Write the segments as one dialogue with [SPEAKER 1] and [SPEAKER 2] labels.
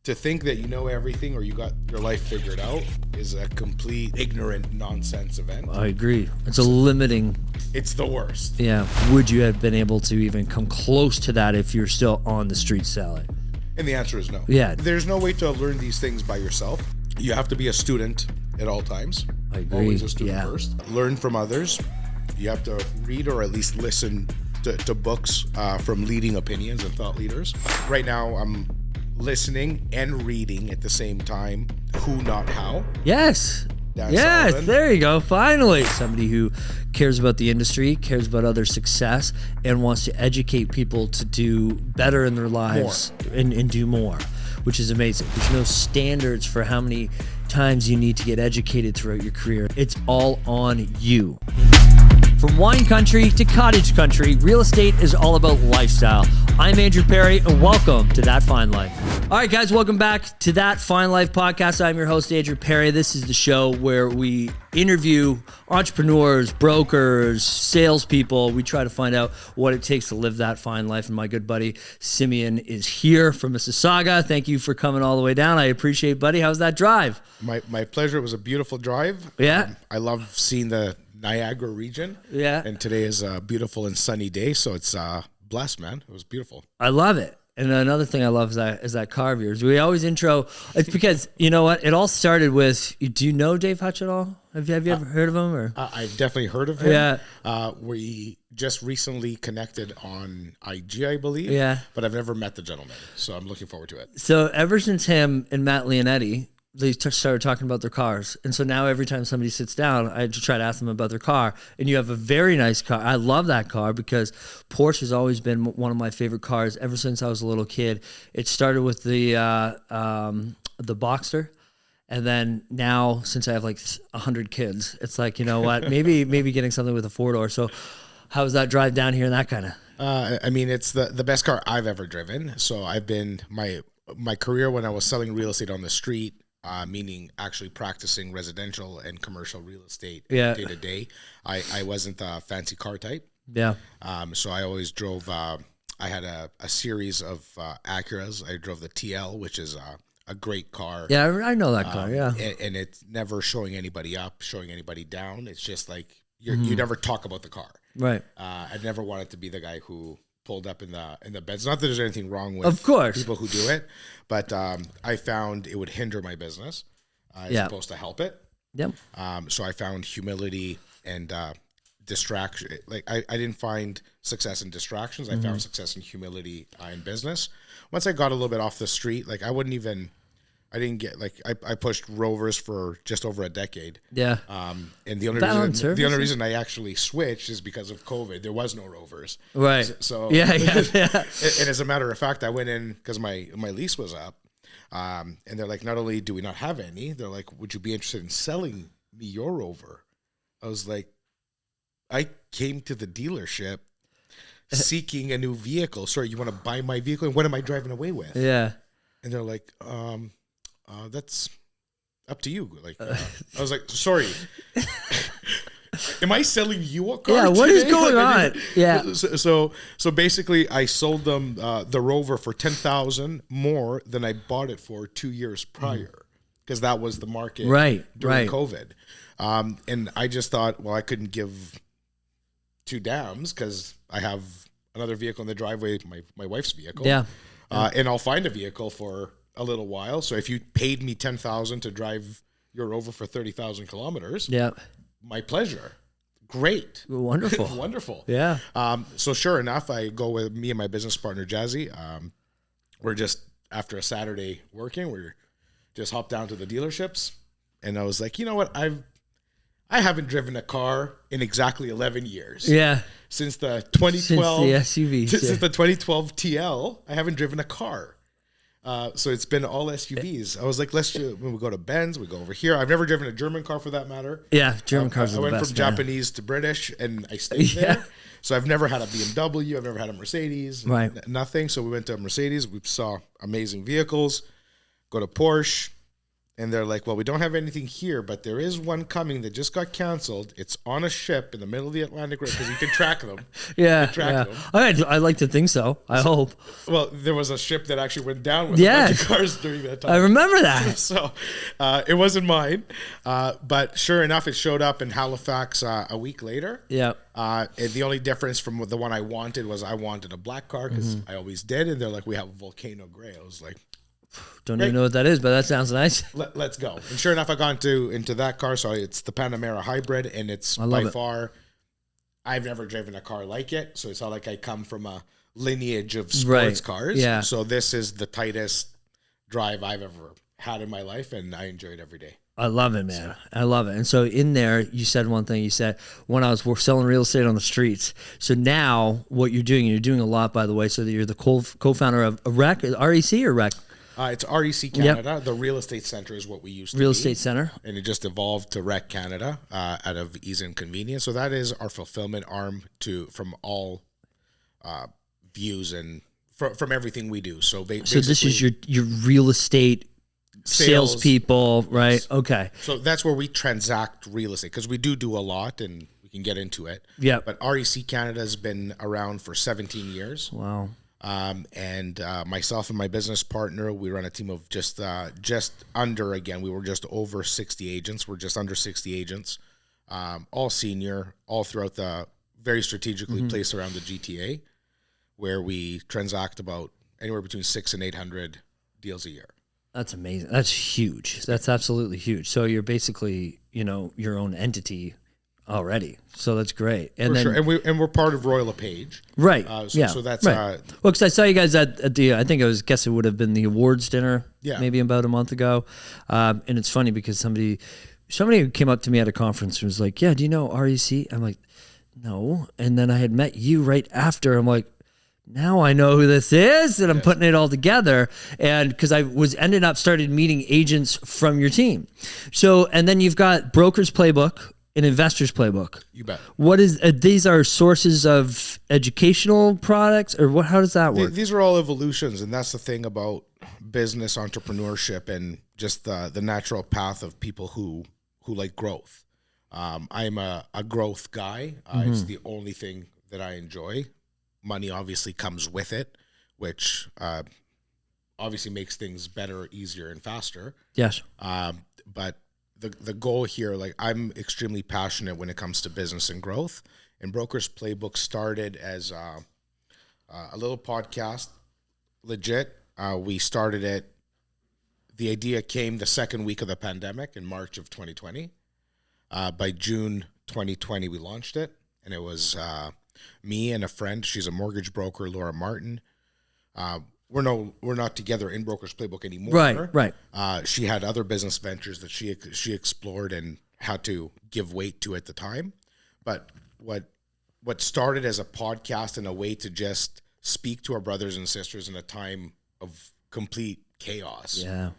[SPEAKER 1] to think that you know everything or you got your life figured out is a complete ignorant nonsense event.
[SPEAKER 2] I agree. It's a limiting.
[SPEAKER 1] It's the worst.
[SPEAKER 2] Yeah. Would you have been able to even come close to that if you're still on the street selling?
[SPEAKER 1] And the answer is no.
[SPEAKER 2] Yeah.
[SPEAKER 1] There's no way to learn these things by yourself. You have to be a student at all times.
[SPEAKER 2] I agree.
[SPEAKER 1] Always a student first. Learn from others. You have to read or at least listen to books from leading opinions and thought leaders. Right now, I'm listening and reading at the same time. Who, Not How.
[SPEAKER 2] Yes.
[SPEAKER 1] Dan
[SPEAKER 2] Yes,
[SPEAKER 1] Sullivan.
[SPEAKER 2] there you go. Finally, somebody who cares about the industry, cares about other success, and wants to educate people to do better in their lives and do more, which is amazing. There's no standards for how many times you need to get educated throughout your career. It's all on you. From wine country to cottage country, real estate is all about lifestyle. I'm Andrew Perry, and welcome to That Fine Life. All right, guys, welcome back to That Fine Life podcast. I'm your host, Andrew Perry. This is the show where we interview entrepreneurs, brokers, salespeople. We try to find out what it takes to live that fine life. And my good buddy, Simeon, is here from Mississauga. Thank you for coming all the way down. I appreciate it, buddy. How's that drive?
[SPEAKER 1] My pleasure. It was a beautiful drive.
[SPEAKER 2] Yeah.
[SPEAKER 1] I love seeing the Niagara region.
[SPEAKER 2] Yeah.
[SPEAKER 1] And today is a beautiful and sunny day, so it's blessed, man. It was beautiful.
[SPEAKER 2] I love it. And another thing I love is that car of yours. We always intro. It's because, you know what? It all started with, do you know Dave Hutch at all? Have you ever heard of him? Or
[SPEAKER 1] I've definitely heard of him.
[SPEAKER 2] Yeah.
[SPEAKER 1] We just recently connected on IG, I believe.
[SPEAKER 2] Yeah.
[SPEAKER 1] But I've never met the gentleman, so I'm looking forward to it.
[SPEAKER 2] So ever since him and Matt Leonetti, they started talking about their cars. And so now every time somebody sits down, I just try to ask them about their car. And you have a very nice car. I love that car because Porsche has always been one of my favorite cars ever since I was a little kid. It started with the Boxster. And then now, since I have like 100 kids, it's like, you know what, maybe getting something with a four-door. So how was that drive down here and that kind of?
[SPEAKER 1] I mean, it's the best car I've ever driven. So I've been, my career when I was selling real estate on the street, meaning actually practicing residential and commercial real estate day to day. I wasn't the fancy car type.
[SPEAKER 2] Yeah.
[SPEAKER 1] So I always drove, I had a series of Acuras. I drove the TL, which is a great car.
[SPEAKER 2] Yeah, I know that car, yeah.
[SPEAKER 1] And it's never showing anybody up, showing anybody down. It's just like, you never talk about the car.
[SPEAKER 2] Right.
[SPEAKER 1] I never wanted to be the guy who pulled up in the beds. Not that there's anything wrong with
[SPEAKER 2] of course
[SPEAKER 1] people who do it, but I found it would hinder my business as opposed to help it.
[SPEAKER 2] Yep.
[SPEAKER 1] So I found humility and distraction. Like I didn't find success in distractions. I found success in humility in business. Once I got a little bit off the street, like I didn't get like I pushed Rovers for just over a decade.
[SPEAKER 2] Yeah.
[SPEAKER 1] And the only reason I actually switched is because of COVID. There was no Rovers.
[SPEAKER 2] Right.
[SPEAKER 1] So
[SPEAKER 2] yeah.
[SPEAKER 1] And as a matter of fact, I went in because my lease was up. And they're like, not only do we not have any, they're like, would you be interested in selling me your Rover? I was like, I came to the dealership seeking a new vehicle. Sorry, you want to buy my vehicle? And what am I driving away with?
[SPEAKER 2] Yeah.
[SPEAKER 1] And they're like, that's up to you. Like, I was like, sorry, am I selling you a car?
[SPEAKER 2] Yeah, what is going on? Yeah.
[SPEAKER 1] So basically, I sold them the Rover for $10,000 more than I bought it for 2 years prior, because that was the market during COVID. And I just thought, well, I couldn't give two dams because I have another vehicle in the driveway, my wife's vehicle.
[SPEAKER 2] Yeah.
[SPEAKER 1] And I'll find a vehicle for a little while. So if you paid me $10,000 to drive your Rover for 30,000 kilometers, my pleasure. Great.
[SPEAKER 2] Wonderful.
[SPEAKER 1] Wonderful.
[SPEAKER 2] Yeah.
[SPEAKER 1] So sure enough, I go with me and my business partner, Jazzy. We're just, after a Saturday working, we're just hopped down to the dealerships. And I was like, you know what? I haven't driven a car in exactly 11 years.
[SPEAKER 2] Yeah.
[SPEAKER 1] Since the 2012
[SPEAKER 2] since the SUVs,
[SPEAKER 1] since the 2012 TL, I haven't driven a car. So it's been all SUVs. I was like, when we go to Benz, we go over here. I've never driven a German car for that matter.
[SPEAKER 2] Yeah, German cars are the best.
[SPEAKER 1] I went from Japanese to British, and I stayed there. So I've never had a BMW. I've never had a Mercedes.
[SPEAKER 2] Right.
[SPEAKER 1] Nothing. So we went to a Mercedes. We saw amazing vehicles. Go to Porsche. And they're like, well, we don't have anything here, but there is one coming that just got canceled. It's on a ship in the middle of the Atlantic Ocean because you can track them.
[SPEAKER 2] Them. I like to think so. I hope.
[SPEAKER 1] Well, there was a ship that actually went down with a bunch of cars during that time.
[SPEAKER 2] I remember that.
[SPEAKER 1] So it wasn't mine. But sure enough, it showed up in Halifax a week later.
[SPEAKER 2] Yeah.
[SPEAKER 1] The only difference from the one I wanted was I wanted a black car because I always did. And they're like, we have a Volcano Gray. I was like,
[SPEAKER 2] don't even know what that is, but that sounds nice.
[SPEAKER 1] Let's go. And sure enough, I got into that car. So it's the Panamera Hybrid, and it's by far, I've never driven a car like it. So it's not like I come from a lineage of sports cars.
[SPEAKER 2] Yeah.
[SPEAKER 1] So this is the tightest drive I've ever had in my life, and I enjoy it every day.
[SPEAKER 2] I love it, man. I love it. And so in there, you said one thing. You said, when I was selling real estate on the streets. So now what you're doing a lot, by the way, so that you're the co-founder of REC, REC or REC?
[SPEAKER 1] It's REC Canada. Yep. The Real Estate Center is what we used to be.
[SPEAKER 2] Real Estate Center.
[SPEAKER 1] And it just evolved to REC Canada out of ease and convenience. So that is our fulfillment arm from all views and from everything we do. So
[SPEAKER 2] this is your real estate salespeople, right? Yes. Okay.
[SPEAKER 1] So that's where we transact real estate because we do a lot, and we can get into it.
[SPEAKER 2] Yeah.
[SPEAKER 1] But REC Canada has been around for 17 years.
[SPEAKER 2] Wow.
[SPEAKER 1] And myself and my business partner, we run a team of just under, again, we were just over 60 agents. We're just under 60 agents, all senior, all throughout very strategically placed around the GTA, where we transact about anywhere between 600 and 800 deals a year.
[SPEAKER 2] That's amazing. That's huge. That's absolutely huge. So you're basically, your own entity already. So that's great. And
[SPEAKER 1] sure. And we're part of Royal LePage.
[SPEAKER 2] Right.
[SPEAKER 1] So that's
[SPEAKER 2] right. Well, because I saw you guys at the, I think guess it would have been the awards dinner maybe about a month ago. And it's funny because somebody came up to me at a conference and was like, yeah, do you know REC? I'm like, no. And then I had met you right after. I'm like, now I know who this is, and I'm putting it all together. And because I started meeting agents from your team. So, and then you've got Broker's Playbook, an Investor's Playbook.
[SPEAKER 1] You bet.
[SPEAKER 2] What is these are sources of educational products, or what? How does that work?
[SPEAKER 1] These are all evolutions, and that's the thing about business entrepreneurship and just the natural path of people who like growth. I'm a growth guy. It's the only thing that I enjoy. Money obviously comes with it, which obviously makes things better, easier, and faster.
[SPEAKER 2] Yes.
[SPEAKER 1] But the goal here, like, I'm extremely passionate when it comes to business and growth. And Broker's Playbook started as a little podcast, legit. We started it. The idea came the second week of the pandemic in March of 2020. By June 2020, we launched it, and it was me and a friend. She's a mortgage broker, Laura Martin. We're not together in Broker's Playbook anymore.
[SPEAKER 2] Right.
[SPEAKER 1] She had other business ventures that she explored and had to give weight to at the time. But what started as a podcast and a way to just speak to our brothers and sisters in a time of complete chaos.
[SPEAKER 2] Yeah.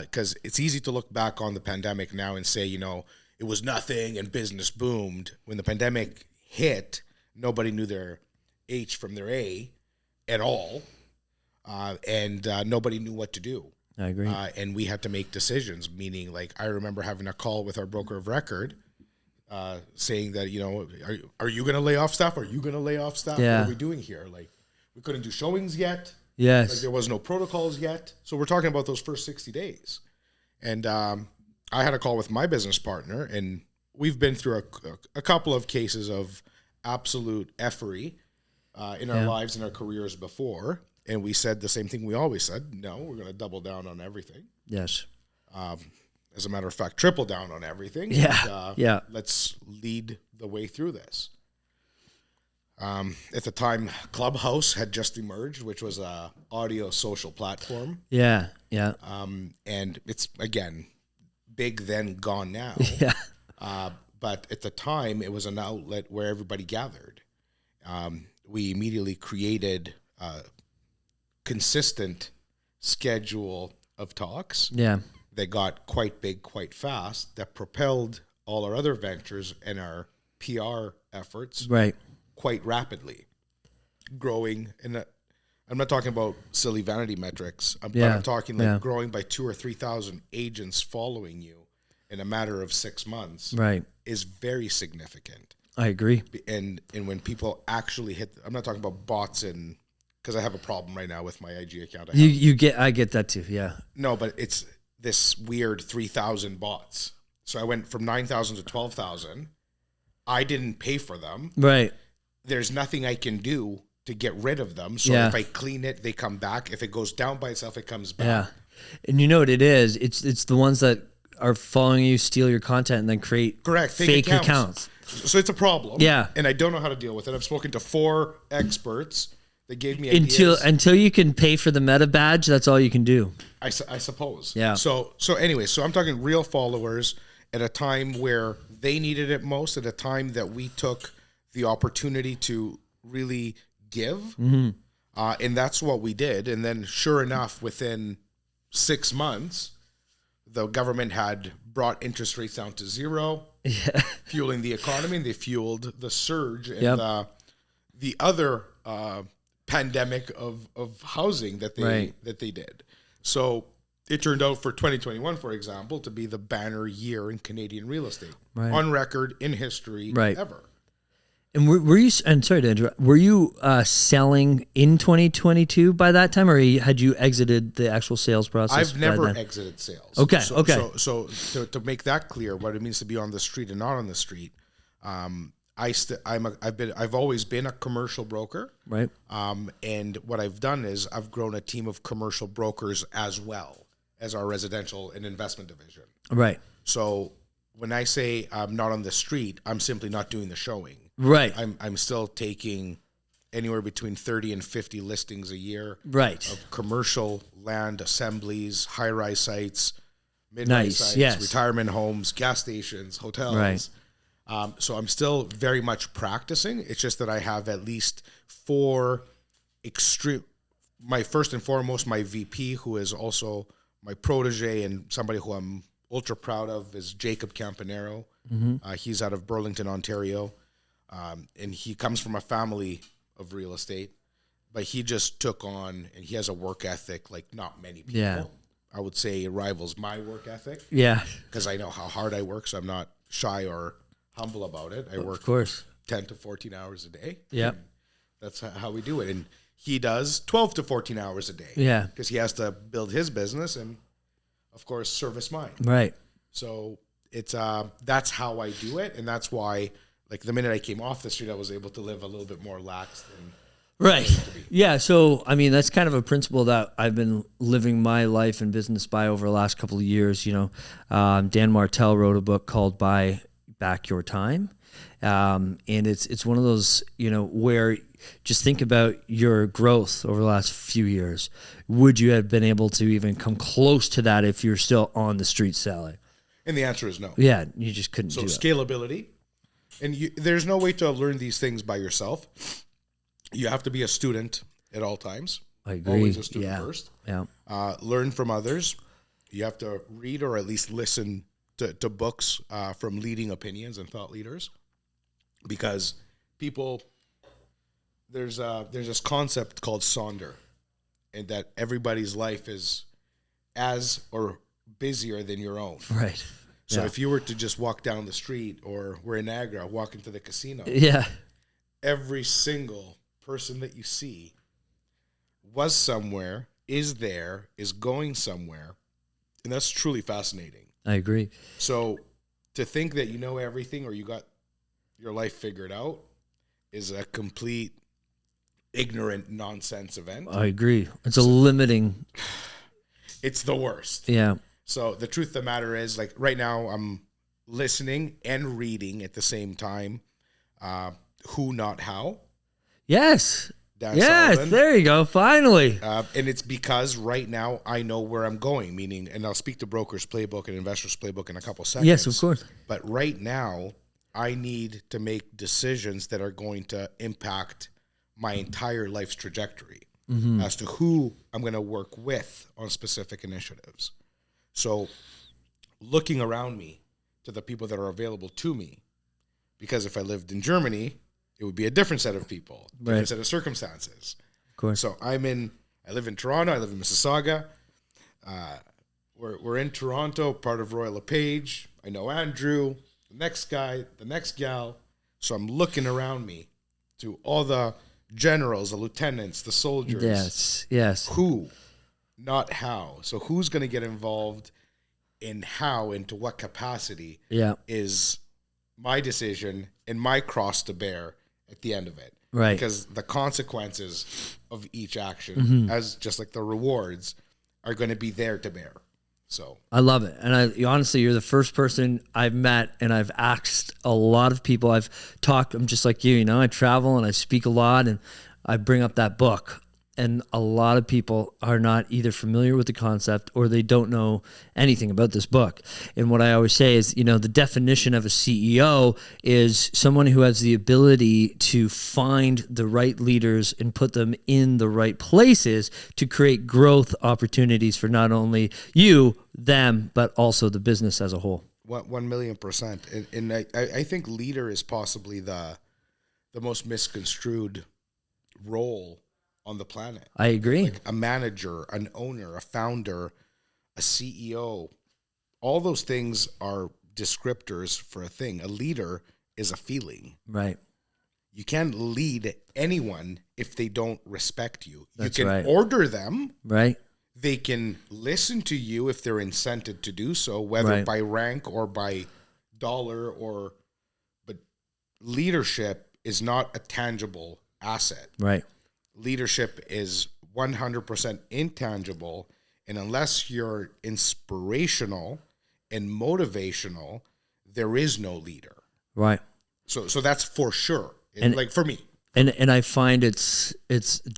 [SPEAKER 1] Because it's easy to look back on the pandemic now and say, it was nothing and business boomed. When the pandemic hit, nobody knew their H from their A at all. And nobody knew what to do.
[SPEAKER 2] I agree.
[SPEAKER 1] And we had to make decisions, meaning, like, I remember having a call with our broker of record saying that, are you going to lay off staff? Are you going to lay off staff?
[SPEAKER 2] Yeah.
[SPEAKER 1] What are we doing here? Like, we couldn't do showings yet.
[SPEAKER 2] Yes.
[SPEAKER 1] Like, there was no protocols yet. So we're talking about those first 60 days. And I had a call with my business partner, and we've been through a couple of cases of absolute effery in our lives and our careers before. And we said the same thing we always said. No, we're going to double down on everything.
[SPEAKER 2] Yes.
[SPEAKER 1] As a matter of fact, triple down on everything.
[SPEAKER 2] Yeah.
[SPEAKER 1] And, let's lead the way through this. At the time, Clubhouse had just emerged, which was a audio social platform.
[SPEAKER 2] Yeah.
[SPEAKER 1] And it's, again, big then, gone now.
[SPEAKER 2] Yeah.
[SPEAKER 1] But at the time, it was an outlet where everybody gathered. We immediately created a consistent schedule of talks.
[SPEAKER 2] Yeah.
[SPEAKER 1] That got quite big, quite fast, that propelled all our other ventures and our PR efforts
[SPEAKER 2] right.
[SPEAKER 1] quite rapidly, growing in I'm not talking about silly vanity metrics. But I'm talking like growing by 2,000 or 3,000 agents following you in a matter of 6 months is very significant.
[SPEAKER 2] I agree.
[SPEAKER 1] And when people actually hit, I'm not talking about bots because I have a problem right now with my IG account.
[SPEAKER 2] I get that too. Yeah.
[SPEAKER 1] No, but it's this weird 3,000 bots. So I went from 9,000 to 12,000. I didn't pay for them.
[SPEAKER 2] Right.
[SPEAKER 1] There's nothing I can do to get rid of them. So if I clean it, they come back. If it goes down by itself, it comes back.
[SPEAKER 2] Yeah. And you know what it is? It's the ones that are following you, steal your content, and then create fake accounts.
[SPEAKER 1] So it's a problem.
[SPEAKER 2] Yeah.
[SPEAKER 1] And I don't know how to deal with it. I've spoken to 4 experts. They gave me ideas.
[SPEAKER 2] Until you can pay for the meta badge, that's all you can do.
[SPEAKER 1] I suppose.
[SPEAKER 2] Yeah.
[SPEAKER 1] So anyway, I'm talking real followers at a time where they needed it most, at a time that we took the opportunity to really give. Mm-hmm. And that's what we did. And then sure enough, within 6 months, the government had brought interest rates down to 0, fueling the economy, and they fueled the surge and the other pandemic of housing that they did. So it turned out for 2021, for example, to be the banner year in Canadian real estate, on record in history ever.
[SPEAKER 2] And were you? And sorry to interrupt. Were you selling in 2022 by that time, or had you exited the actual sales process?
[SPEAKER 1] I've never exited sales.
[SPEAKER 2] Okay.
[SPEAKER 1] So to make that clear, what it means to be on the street and not on the street, I've always been a commercial broker,
[SPEAKER 2] right?
[SPEAKER 1] And what I've done is I've grown a team of commercial brokers as well as our residential and investment division,
[SPEAKER 2] right?
[SPEAKER 1] So when I say I'm not on the street, I'm simply not doing the showing.
[SPEAKER 2] Right.
[SPEAKER 1] I'm still taking anywhere between 30 and 50 listings a year.
[SPEAKER 2] Right.
[SPEAKER 1] Of commercial land assemblies, high-rise sites, mid-rise sites, retirement homes, gas stations, hotels.
[SPEAKER 2] Right.
[SPEAKER 1] So I'm still very much practicing. It's just that I have at least 4 extreme. My first and foremost, my VP, who is also my protege and somebody who I'm ultra proud of, is Jacob Campanero. Mm-hmm. He's out of Burlington, Ontario. And he comes from a family of real estate, but he just took on, and he has a work ethic like not many people.
[SPEAKER 2] Yeah.
[SPEAKER 1] I would say it rivals my work ethic.
[SPEAKER 2] Yeah.
[SPEAKER 1] Because I know how hard I work, so I'm not shy or humble about it. I work 10 to 14 hours a day.
[SPEAKER 2] Yeah.
[SPEAKER 1] That's how we do it. And he does 12 to 14 hours a day.
[SPEAKER 2] Yeah.
[SPEAKER 1] Because he has to build his business and, of course, service mine.
[SPEAKER 2] Right.
[SPEAKER 1] So it's that's how I do it, and that's why, like, the minute I came off the street, I was able to live a little bit more lax than
[SPEAKER 2] Yeah. So, I mean, that's kind of a principle that I've been living my life and business by over the last couple of years. You know, Dan Martell wrote a book called Buy Back Your Time. And it's one of those, you know, where just think about your growth over the last few years. Would you have been able to even come close to that if you're still on the street selling?
[SPEAKER 1] And the answer is no.
[SPEAKER 2] Yeah, you just couldn't do it.
[SPEAKER 1] So scalability. And there's no way to learn these things by yourself. You have to be a student at all times.
[SPEAKER 2] I agree.
[SPEAKER 1] Always a student first.
[SPEAKER 2] Yeah.
[SPEAKER 1] Learn from others. You have to read or at least listen to books from leading opinions and thought leaders, because people, there's this concept called Sonder, and that everybody's life is as or busier than your own.
[SPEAKER 2] Right.
[SPEAKER 1] So if you were to just walk down the street, or we're in Niagara, walk into the casino, every single person that you see was somewhere, is there, is going somewhere, and that's truly fascinating.
[SPEAKER 2] I agree.
[SPEAKER 1] So to think that you know everything or you got your life figured out is a complete ignorant nonsense event.
[SPEAKER 2] I agree. It's a limiting.
[SPEAKER 1] It's the worst.
[SPEAKER 2] Yeah.
[SPEAKER 1] So the truth of the matter is, like, right now I'm listening and reading at the same time. Who Not How.
[SPEAKER 2] Yes.
[SPEAKER 1] Dan
[SPEAKER 2] yes,
[SPEAKER 1] Sullivan.
[SPEAKER 2] There you go. Finally.
[SPEAKER 1] And it's because right now I know where I'm going, meaning, and I'll speak to Brokers Playbook and Investors Playbook in a couple seconds.
[SPEAKER 2] Yes, of course.
[SPEAKER 1] But right now I need to make decisions that are going to impact my entire life's trajectory as to who I'm going to work with on specific initiatives. So looking around me to the people that are available to me, because if I lived in Germany, it would be a different set of people, different set of circumstances.
[SPEAKER 2] Of course.
[SPEAKER 1] So I live in Toronto. I live in Mississauga. We're in Toronto, part of Royal LePage. I know Andrew, the next guy, the next gal. So I'm looking around me to all the generals, the lieutenants, the soldiers.
[SPEAKER 2] Yes.
[SPEAKER 1] Who, not how. So who's going to get involved in how, into what capacity is my decision and my cross to bear at the end of it.
[SPEAKER 2] Right.
[SPEAKER 1] Because the consequences of each action, as just like the rewards, are going to be there to bear. So
[SPEAKER 2] I love it. And honestly, you're the first person I've met, and I've asked a lot of people. I've talked, I'm just like you, I travel and I speak a lot, and I bring up that book. And a lot of people are not either familiar with the concept or they don't know anything about this book. And what I always say is, the definition of a CEO is someone who has the ability to find the right leaders and put them in the right places to create growth opportunities for not only you, them, but also the business as a whole.
[SPEAKER 1] 1,000,000%. And I think leader is possibly the most misconstrued role on the planet.
[SPEAKER 2] I agree.
[SPEAKER 1] Like a manager, an owner, a founder, a CEO, all those things are descriptors for a thing. A leader is a feeling.
[SPEAKER 2] Right.
[SPEAKER 1] You can't lead anyone if they don't respect you.
[SPEAKER 2] That's
[SPEAKER 1] you can
[SPEAKER 2] right.
[SPEAKER 1] order them.
[SPEAKER 2] Right.
[SPEAKER 1] They can listen to you if they're incented to do so, whether by rank or by dollar but leadership is not a tangible asset.
[SPEAKER 2] Right.
[SPEAKER 1] Leadership is 100% intangible, and unless you're inspirational and motivational, there is no leader.
[SPEAKER 2] Right.
[SPEAKER 1] So that's for sure. And like for me.
[SPEAKER 2] And I find it's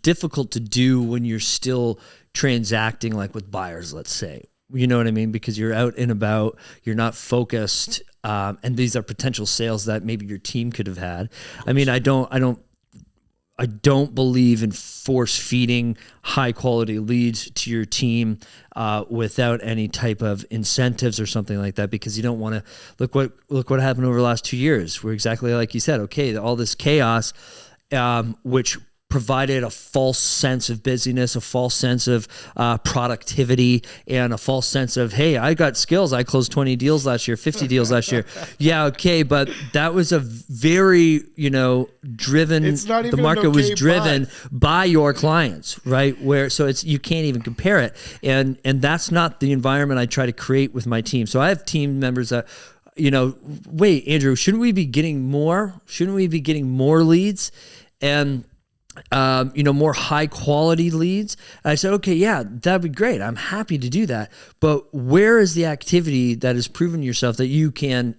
[SPEAKER 2] difficult to do when you're still transacting, like with buyers, let's say. You know what I mean? Because you're out and about, you're not focused, and these are potential sales that maybe your team could have had. I mean, I don't believe in force feeding high quality leads to your team without any type of incentives or something like that, because you don't want to look what happened over the last 2 years. We're exactly like you said. Okay, all this chaos, which provided a false sense of busyness, a false sense of productivity, and a false sense of, hey, I got skills. I closed 20 deals last year, 50 deals last year. Yeah, okay, but that was a very, driven.
[SPEAKER 1] It's not even
[SPEAKER 2] the market was driven by your clients, right? So you can't even compare it, and that's not the environment I try to create with my team. So I have team members that, wait, Andrew, shouldn't we be getting more? Shouldn't we be getting more leads? And more high quality leads. I said, okay, yeah, that'd be great. I'm happy to do that. But where is the activity that has proven yourself that you can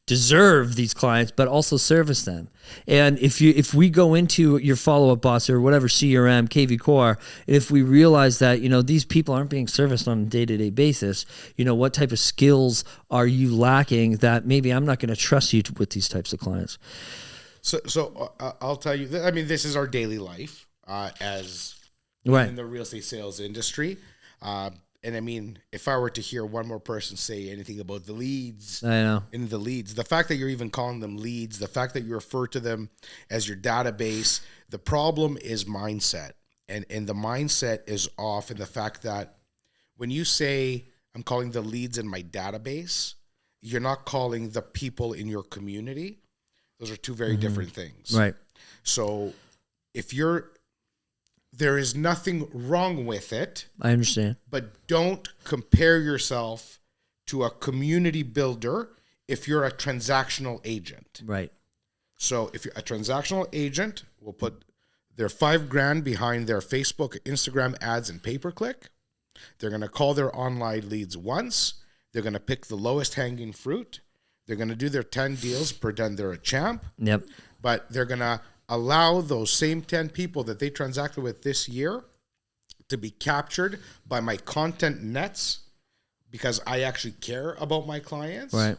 [SPEAKER 2] deserve these clients, but also service them? And if we go into your follow-up boss or whatever CRM, KV Core, and if we realize that, these people aren't being serviced on a day-to-day basis, what type of skills are you lacking that maybe I'm not going to trust you with these types of clients?
[SPEAKER 1] So I'll tell you, this is our daily life as in the real estate sales industry. And if I were to hear one more person say anything about the leads, the fact that you're even calling them leads, the fact that you refer to them as your database, the problem is mindset. And the mindset is off in the fact that when you say, I'm calling the leads in my database, you're not calling the people in your community. Those are two very different things.
[SPEAKER 2] Right.
[SPEAKER 1] So there is nothing wrong with it.
[SPEAKER 2] I understand.
[SPEAKER 1] But don't compare yourself to a community builder if you're a transactional agent.
[SPEAKER 2] Right.
[SPEAKER 1] So if you're a transactional agent, we'll put their $5,000 behind their Facebook, Instagram ads and pay-per-click. They're going to call their online leads once. They're going to pick the lowest hanging fruit. They're going to do their 10 deals, pretend they're a champ.
[SPEAKER 2] Yep.
[SPEAKER 1] But they're going to allow those same 10 people that they transacted with this year to be captured by my content nets because I actually care about my clients.
[SPEAKER 2] Right.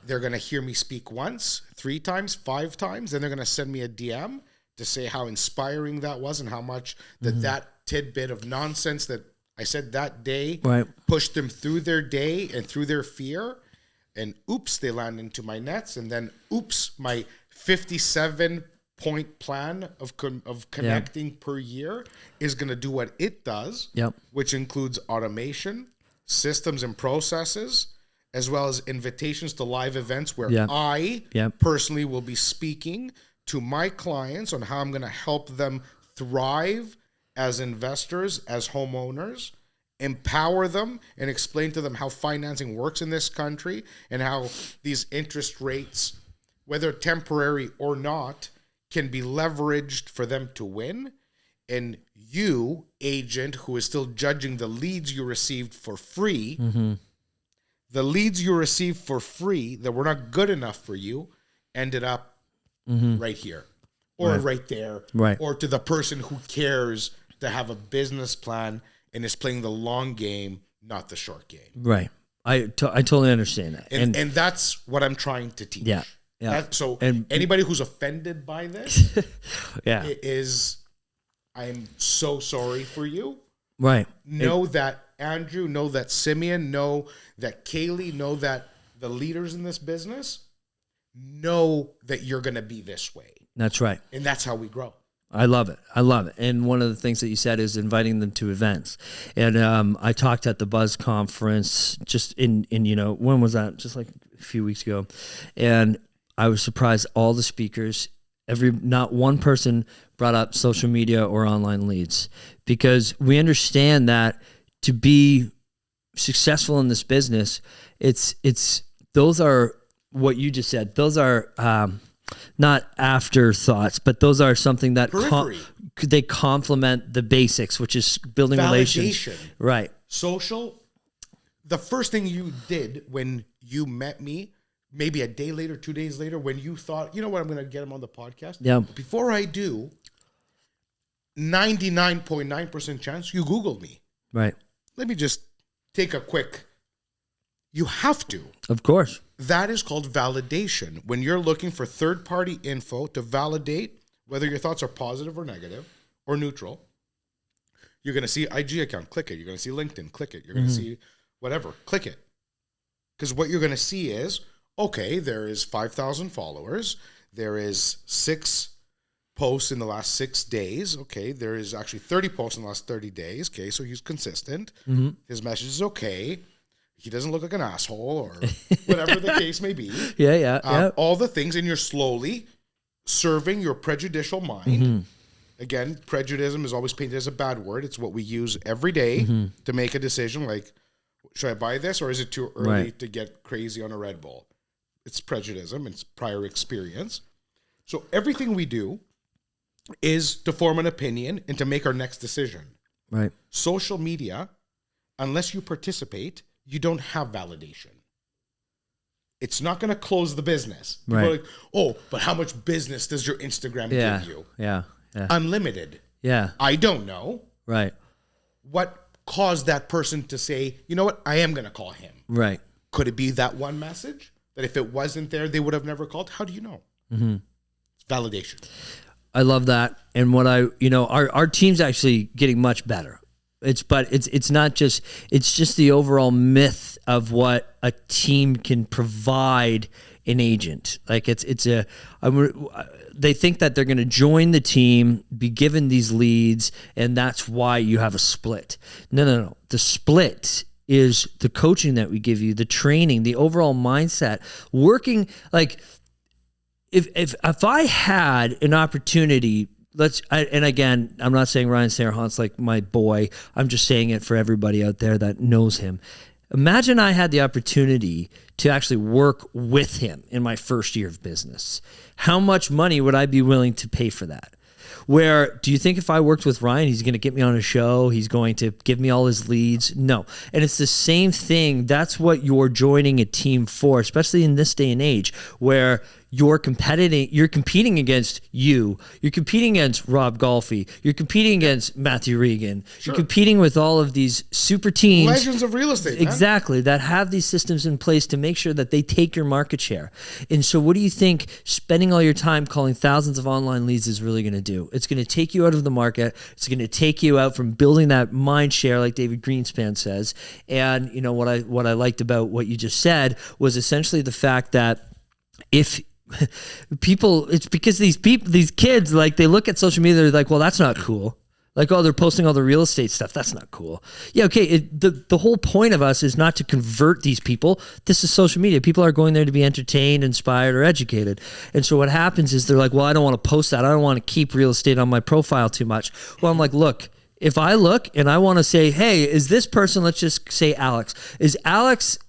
[SPEAKER 1] They're going to hear me speak once, 3 times, 5 times. Then they're going to send me a DM to say how inspiring that was and how much that tidbit of nonsense that I said that day pushed them through their day and through their fear. And oops, they land into my nets. And then oops, my 57 point plan of connecting per year is going to do what it does, which includes automation, systems and processes, as well as invitations to live events where I personally will be speaking to my clients on how I'm going to help them thrive as investors, as homeowners, empower them and explain to them how financing works in this country and how these interest rates, whether temporary or not, can be leveraged for them to win. And you, agent, who is still judging the leads you received for free, the leads you received for free that were not good enough for you ended up right here or right there or to the person who cares to have a business plan and is playing the long game, not the short game.
[SPEAKER 2] Right. I totally understand that.
[SPEAKER 1] And that's what I'm trying to teach.
[SPEAKER 2] Yeah.
[SPEAKER 1] So anybody who's offended by this is, I'm so sorry for you.
[SPEAKER 2] Right.
[SPEAKER 1] Know that Andrew, know that Simeon, know that Kaylee, know that the leaders in this business know that you're going to be this way.
[SPEAKER 2] That's right.
[SPEAKER 1] And that's how we grow.
[SPEAKER 2] I love it. And one of the things that you said is inviting them to events. And I talked at the Buzz conference just in when was that? Just like a few weeks ago. And I was surprised all the speakers, not one person brought up social media or online leads, because we understand that to be successful in this business, those are what you just said. Those are not afterthoughts, but those are something that they complement the basics, which is building relations. Right.
[SPEAKER 1] Social. The first thing you did when you met me, maybe a day later, 2 days later, when you thought, you know what, I'm going to get him on the podcast.
[SPEAKER 2] Yeah.
[SPEAKER 1] Before I do, 99.9% chance you Googled me.
[SPEAKER 2] Right.
[SPEAKER 1] Let me just take a quick. You have to.
[SPEAKER 2] Of course.
[SPEAKER 1] That is called validation. When you're looking for third-party info to validate whether your thoughts are positive or negative or neutral, you're going to see IG account, click it. You're going to see LinkedIn, click it. You're going to see whatever, click it. Because what you're going to see is, okay, there is 5,000 followers. There is 6 posts in the last 6 days. Okay, there is actually 30 posts in the last 30 days. Okay, so he's consistent. His message is okay. He doesn't look like an asshole or whatever the case may be. All the things, and you're slowly serving your prejudicial mind. Again, prejudice is always painted as a bad word. It's what we use every day to make a decision like, should I buy this or is it too early to get crazy on a Red Bull? It's prejudice. It's prior experience. So everything we do is to form an opinion and to make our next decision.
[SPEAKER 2] Right.
[SPEAKER 1] Social media, unless you participate, you don't have validation. It's not going to close the business. People are like, oh, but how much business does your Instagram give you?
[SPEAKER 2] Yeah.
[SPEAKER 1] Unlimited.
[SPEAKER 2] Yeah.
[SPEAKER 1] I don't know.
[SPEAKER 2] Right.
[SPEAKER 1] What caused that person to say, you know what, I am going to call him?
[SPEAKER 2] Right.
[SPEAKER 1] Could it be that one message that if it wasn't there, they would have never called? How do you know? It's validation.
[SPEAKER 2] I love that. And what our team's actually getting much better. It's not just, it's just the overall myth of what a team can provide an agent. Like they think that they're going to join the team, be given these leads, and that's why you have a split. No. The split is the coaching that we give you, the training, the overall mindset, working like if I had an opportunity. And again, I'm not saying Ryan Serhant's like my boy. I'm just saying it for everybody out there that knows him. Imagine I had the opportunity to actually work with him in my first year of business. How much money would I be willing to pay for that? Where do you think if I worked with Ryan, he's going to get me on a show? He's going to give me all his leads? No. And it's the same thing. That's what you're joining a team for, especially in this day and age where you're competing against you. You're competing against Rob Golfi. You're competing against Matthew Regan.
[SPEAKER 1] Sure.
[SPEAKER 2] You're competing with all of these super teams.
[SPEAKER 1] Legends of real estate.
[SPEAKER 2] Exactly. That have these systems in place to make sure that they take your market share. And so what do you think spending all your time calling thousands of online leads is really going to do? It's going to take you out of the market. It's going to take you out from building that mind share, like David Greenspan says. And what I liked about what you just said was essentially the fact that if people, it's because these kids, like, they look at social media, they're like, well, that's not cool. Like, oh, they're posting all the real estate stuff. That's not cool. Yeah, okay. The whole point of us is not to convert these people. This is social media. People are going there to be entertained, inspired, or educated. And so what happens is they're like, well, I don't want to post that. I don't want to keep real estate on my profile too much. Well, I'm like, look, if I look and I want to say, hey, is this person, let's just say Alex, is Alex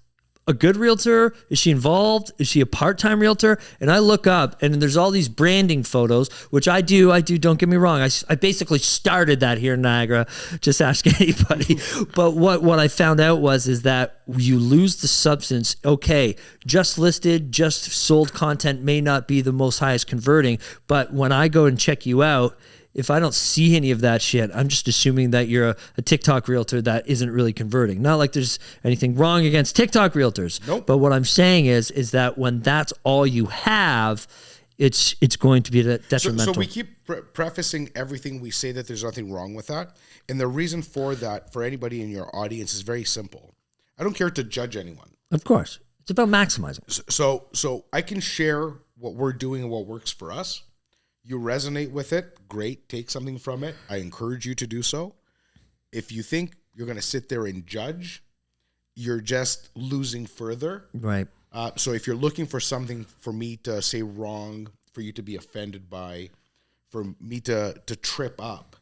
[SPEAKER 2] a good realtor? Is she involved? Is she a part-time realtor? And I look up and there's all these branding photos, which I do, don't get me wrong. I basically started that here in Niagara. Just ask anybody. But what I found out is that you lose the substance. Okay, just listed, just sold content may not be the most highest converting, but when I go and check you out, if I don't see any of that shit, I'm just assuming that you're a TikTok realtor that isn't really converting. Not like there's anything wrong against TikTok realtors.
[SPEAKER 1] Nope.
[SPEAKER 2] But what I'm saying is that when that's all you have, it's going to be detrimental.
[SPEAKER 1] So we keep prefacing everything we say that there's nothing wrong with that. And the reason for that, for anybody in your audience, is very simple. I don't care to judge anyone.
[SPEAKER 2] Of course. It's about maximizing.
[SPEAKER 1] So I can share what we're doing and what works for us. You resonate with it, great, take something from it. I encourage you to do so. If you think you're going to sit there and judge, you're just losing further.
[SPEAKER 2] Right.
[SPEAKER 1] So if you're looking for something for me to say wrong, for you to be offended by, for me to trip up,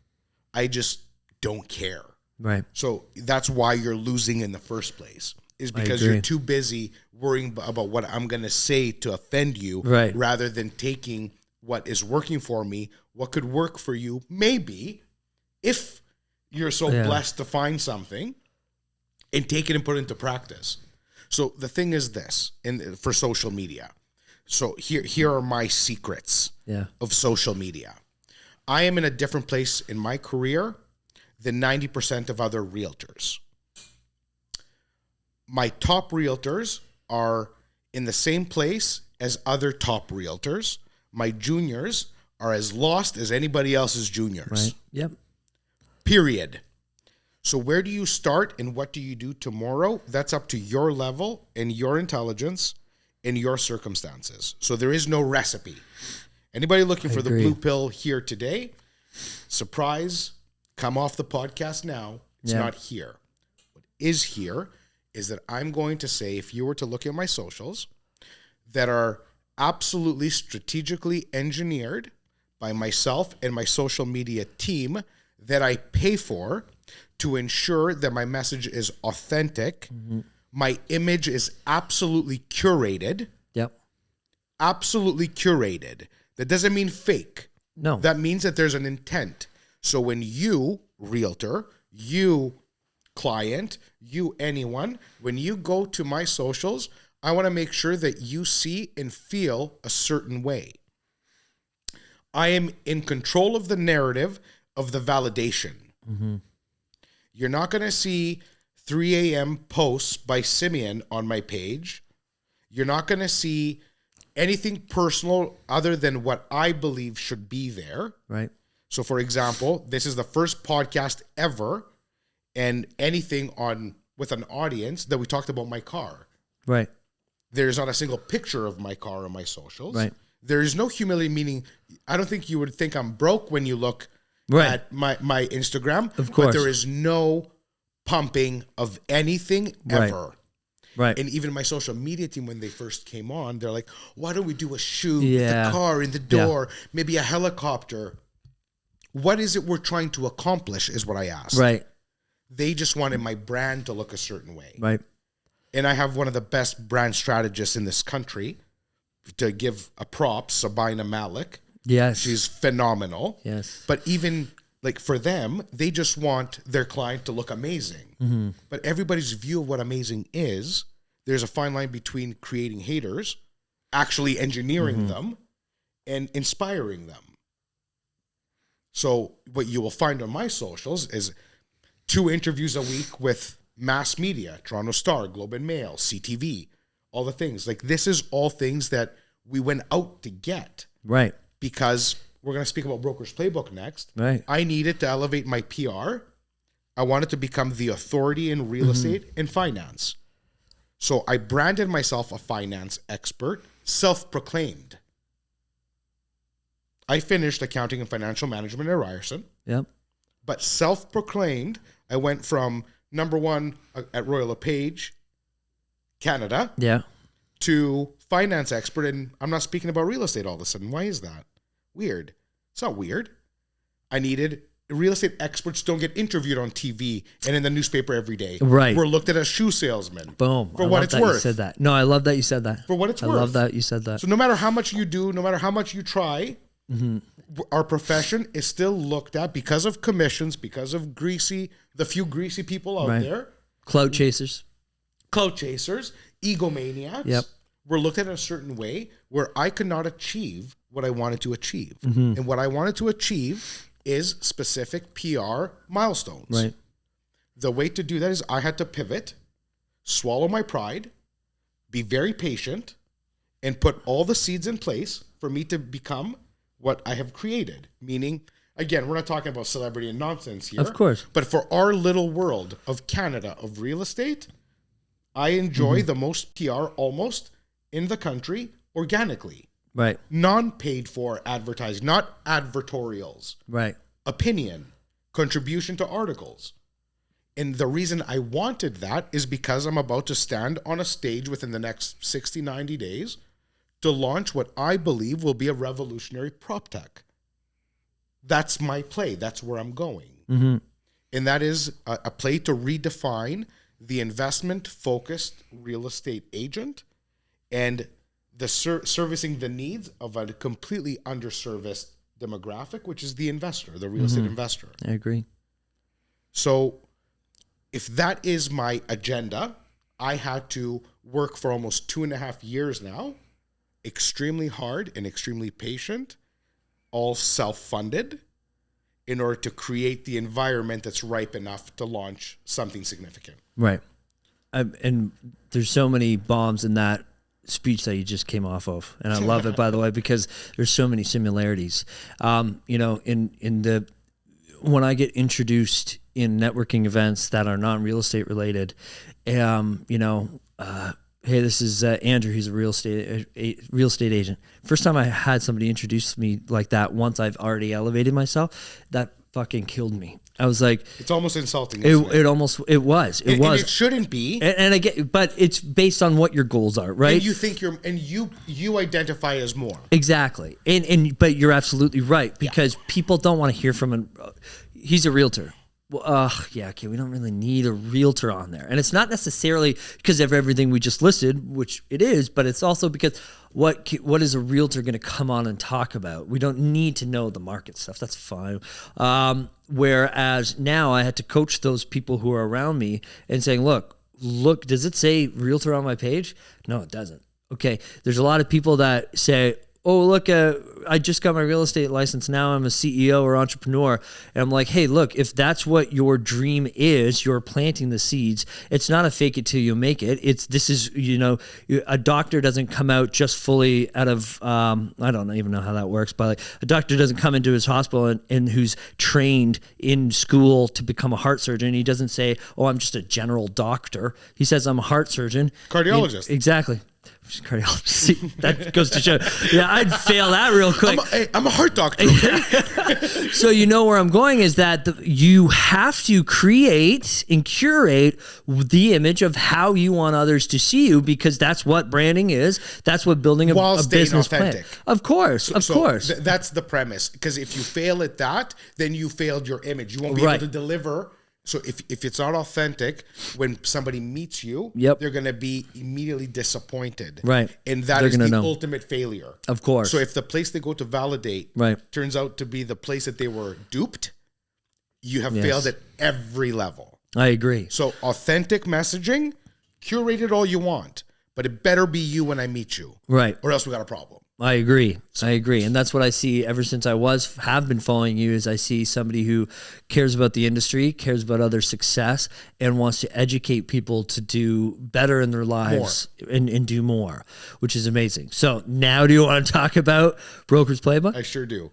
[SPEAKER 1] I just don't care.
[SPEAKER 2] Right.
[SPEAKER 1] So that's why you're losing in the first place, is because you're too busy worrying about what I'm going to say to offend you,
[SPEAKER 2] right,
[SPEAKER 1] rather than taking what is working for me, what could work for you, maybe, if you're so blessed to find something, and take it and put it into practice. So the thing is this, for social media. So here are my secrets of social media. I am in a different place in my career than 90% of other realtors. My top realtors are in the same place as other top realtors. My juniors are as lost as anybody else's juniors.
[SPEAKER 2] Right. Yep.
[SPEAKER 1] Period. So where do you start and what do you do tomorrow? That's up to your level and your intelligence and your circumstances. So there is no recipe. Anybody looking for the blue pill here today, surprise, come off the podcast now. It's not here. What is here is that I'm going to say, if you were to look at my socials that are absolutely strategically engineered by myself and my social media team that I pay for to ensure that my message is authentic. Mm-hmm. My image is absolutely curated.
[SPEAKER 2] Yep.
[SPEAKER 1] Absolutely curated. That doesn't mean fake.
[SPEAKER 2] No.
[SPEAKER 1] That means that there's an intent. So when you, realtor, you, client, you, anyone, when you go to my socials, I want to make sure that you see and feel a certain way. I am in control of the narrative of the validation. Mm-hmm. You're not going to see 3 a.m. posts by Simeon on my page. You're not going to see anything personal other than what I believe should be there.
[SPEAKER 2] Right.
[SPEAKER 1] So, for example, this is the first podcast ever and anything on with an audience that we talked about my car.
[SPEAKER 2] Right.
[SPEAKER 1] There's not a single picture of my car on my socials.
[SPEAKER 2] Right.
[SPEAKER 1] There's no humility, meaning I don't think you would think I'm broke when you look at my Instagram.
[SPEAKER 2] Of course.
[SPEAKER 1] But there is no pumping of anything ever.
[SPEAKER 2] Right.
[SPEAKER 1] And even my social media team, when they first came on, they're like, why don't we do a shoot, the car in the door, maybe a helicopter? What is it we're trying to accomplish is what I asked.
[SPEAKER 2] Right.
[SPEAKER 1] They just wanted my brand to look a certain way.
[SPEAKER 2] Right.
[SPEAKER 1] And I have one of the best brand strategists in this country, to give a props, Sabina Malik.
[SPEAKER 2] Yes.
[SPEAKER 1] She's phenomenal.
[SPEAKER 2] Yes.
[SPEAKER 1] But even like for them, they just want their client to look amazing. Mm-hmm. But everybody's view of what amazing is, there's a fine line between creating haters, actually engineering them, and inspiring them. So what you will find on my socials is 2 interviews a week with mass media, Toronto Star, Globe and Mail, CTV, all the things. Like, this is all things that we went out to get.
[SPEAKER 2] Right.
[SPEAKER 1] Because we're going to speak about Broker's Playbook next.
[SPEAKER 2] Right.
[SPEAKER 1] I needed to elevate my PR. I wanted to become the authority in real estate and finance. So I branded myself a finance expert, self-proclaimed. I finished accounting and financial management at Ryerson.
[SPEAKER 2] Yep.
[SPEAKER 1] But self-proclaimed, I went from number one at Royal LePage, Canada, to finance expert. And I'm not speaking about real estate all of a sudden. Why is that? Weird. It's not weird. I needed real estate experts don't get interviewed on TV and in the newspaper every day.
[SPEAKER 2] Right.
[SPEAKER 1] We're looked at as shoe salesmen.
[SPEAKER 2] Boom.
[SPEAKER 1] For what it's worth.
[SPEAKER 2] You said that. No, I love that you said that.
[SPEAKER 1] For what it's worth.
[SPEAKER 2] I love that you said that.
[SPEAKER 1] So no matter how much you do, no matter how much you try, our profession is still looked at because of commissions, because of the few greasy people out there.
[SPEAKER 2] Clout chasers,
[SPEAKER 1] egomaniacs.
[SPEAKER 2] Yep.
[SPEAKER 1] We're looked at in a certain way where I could not achieve what I wanted to achieve. And what I wanted to achieve is specific PR milestones.
[SPEAKER 2] Right.
[SPEAKER 1] The way to do that is I had to pivot, swallow my pride, be very patient, and put all the seeds in place for me to become what I have created. Meaning, again, we're not talking about celebrity and nonsense here.
[SPEAKER 2] Of course.
[SPEAKER 1] But for our little world of Canada, of real estate, I enjoy the most PR almost in the country organically.
[SPEAKER 2] Right.
[SPEAKER 1] Non-paid for advertising, not advertorials.
[SPEAKER 2] Right.
[SPEAKER 1] Opinion, contribution to articles. And the reason I wanted that is because I'm about to stand on a stage within the next 60, 90 days to launch what I believe will be a revolutionary prop tech. That's my play. That's where I'm going. And that is a play to redefine the investment-focused real estate agent and the servicing the needs of a completely underserviced demographic, which is the investor, the real estate investor.
[SPEAKER 2] I agree.
[SPEAKER 1] So if that is my agenda, I had to work for almost 2.5 years now, extremely hard and extremely patient, all self-funded, in order to create the environment that's ripe enough to launch something significant.
[SPEAKER 2] Right. And there's so many bombs in that speech that you just came off of. And I love it, by the way, because there's so many similarities. You know, when I get introduced in networking events that are non-real estate related, you know, hey, this is Andrew. He's a real estate agent. First time I had somebody introduce me like that, once I've already elevated myself, that fucking killed me. I was like,
[SPEAKER 1] it's almost insulting.
[SPEAKER 2] It was. And it shouldn't be. And I get, but it's based on what your goals are, right?
[SPEAKER 1] And you think you identify as more.
[SPEAKER 2] Exactly. But you're absolutely right, because people don't want to hear from him. He's a realtor. Well, yeah, okay, we don't really need a realtor on there. And it's not necessarily because of everything we just listed, which it is, but it's also because what is a realtor going to come on and talk about? We don't need to know the market stuff. That's fine. Whereas now I had to coach those people who are around me and saying, look, does it say realtor on my page? No, it doesn't. Okay, there's a lot of people that say, oh, look, I just got my real estate license. Now I'm a CEO or entrepreneur. And I'm like, hey, look, if that's what your dream is, you're planting the seeds. It's not a fake it till you make it. This is, you know, a doctor doesn't come out just fully out of, I don't even know how that works, but like a doctor doesn't come into his hospital and who's trained in school to become a heart surgeon. He doesn't say, oh, I'm just a general doctor. He says, I'm a heart surgeon.
[SPEAKER 1] Cardiologist.
[SPEAKER 2] Exactly. Cardiologist. See, that goes to show. Yeah, I'd fail that real quick.
[SPEAKER 1] I'm a heart doctor. Okay?
[SPEAKER 2] So you know where I'm going is that you have to create and curate the image of how you want others to see you, because that's what branding is. That's what building a business
[SPEAKER 1] authentic.
[SPEAKER 2] Plan. Of course, of course.
[SPEAKER 1] That's the premise. Because if you fail at that, then you failed your image. You won't be able to deliver. So if it's not authentic, when somebody meets you, they're going to be immediately disappointed.
[SPEAKER 2] Right.
[SPEAKER 1] And that is the ultimate failure.
[SPEAKER 2] Of course.
[SPEAKER 1] So if the place they go to validate turns out to be the place that they were duped, you have failed at every level.
[SPEAKER 2] I agree.
[SPEAKER 1] So authentic messaging, curate it all you want, but it better be you when I meet you.
[SPEAKER 2] Right.
[SPEAKER 1] Or else we got a problem.
[SPEAKER 2] I agree. And that's what I see ever since I have been following you, is I see somebody who cares about the industry, cares about other success, and wants to educate people to do better in their lives and do more, which is amazing. So now do you want to talk about Broker's Playbook?
[SPEAKER 1] I sure do.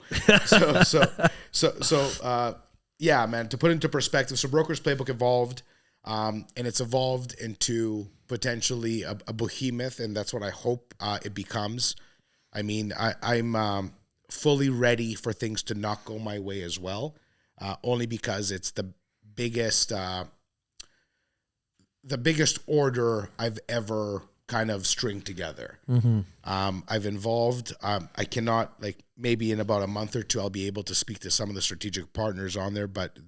[SPEAKER 1] Yeah, man, to put into perspective, so Broker's Playbook evolved, and it's evolved into potentially a behemoth, and that's what I hope it becomes. I mean, I'm fully ready for things to not go my way as well, only because it's the biggest order I've ever kind of stringed together. I've involved, I cannot, like, maybe in about a month or two, I'll be able to speak to some of the strategic partners on there, but